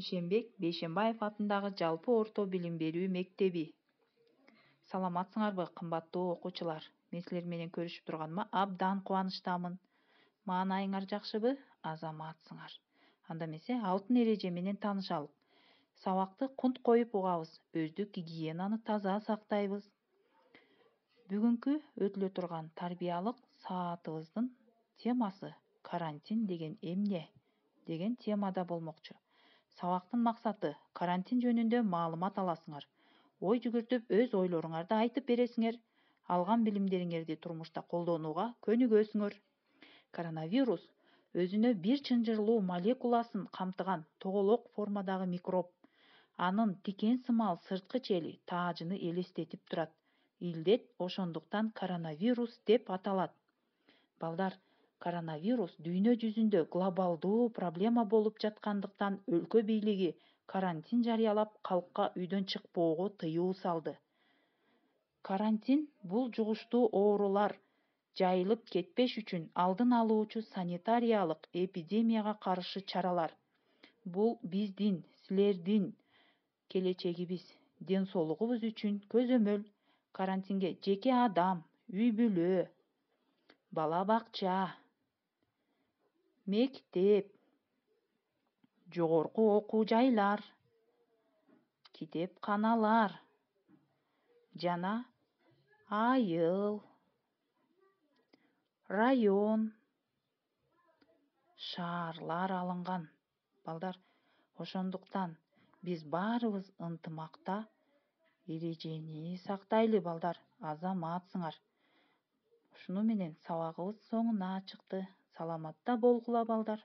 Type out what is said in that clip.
Ишенбек Бейшенбаев атындагы жалпы орто билим берүү мектеби. Саламатсыңарбы, кымбаттуу окуучулар? Мен силер менен көрүшүп турганыма абдан кубанычтамын. Маанайыңар жакшыбы? Азаматсыңар. Анда эмесе алтын эреже менен таанышалык. Сабакты кунт коюп угабыз, өздүк гигиенаны таза сактайбыз. Бүгүнкү өтүлө турган тарбиялык саатыбыздын темасы карантин деген эмне деген темада болмокчу. Сабактын максаты карантин жөнүндө маалымат аласыңар. Ой жүгүртүп өз ойлоруңарды айтып бересиңер. Алган билимдериңерди турмушта колдонууга көнүгөсүңөр. Коронавирус өзүнө бир чынжырлуу молекуласын камтыган тоголок формадагы микроб. Анын тикен сымал сырткы чели таажыны элестетип турат. Илдет ошондуктан коронавирус деп аталат. Балдар, коронавирус дүйнө жүзүндө глобалдуу проблема болуп жаткандыктан өлкө бийлиги карантин жарыялап, калкка үйдөн чыкпоого тыюу салды. Карантин бул жугуштуу оорулар жайылып кетпеш үчүн алдын алуучу санитариялык эпидемияга каршы чаралар. Бул биздин, силердин келечегибиз, ден соолугубуз үчүн көзөмөл. Карантинге жеке адам, үй бүлө, бала бакча, мектеп, жогорку окуу жайлар, китепканалар жана айыл, район, шаарлар алынган. Балдар, ошондуктан биз баарыбыз ынтымакта эрежени сактайлы, балдар, азаматсыңар. Ушуну менен сабагыбыз соңуна чыкты. Саламатта болгула, балдар.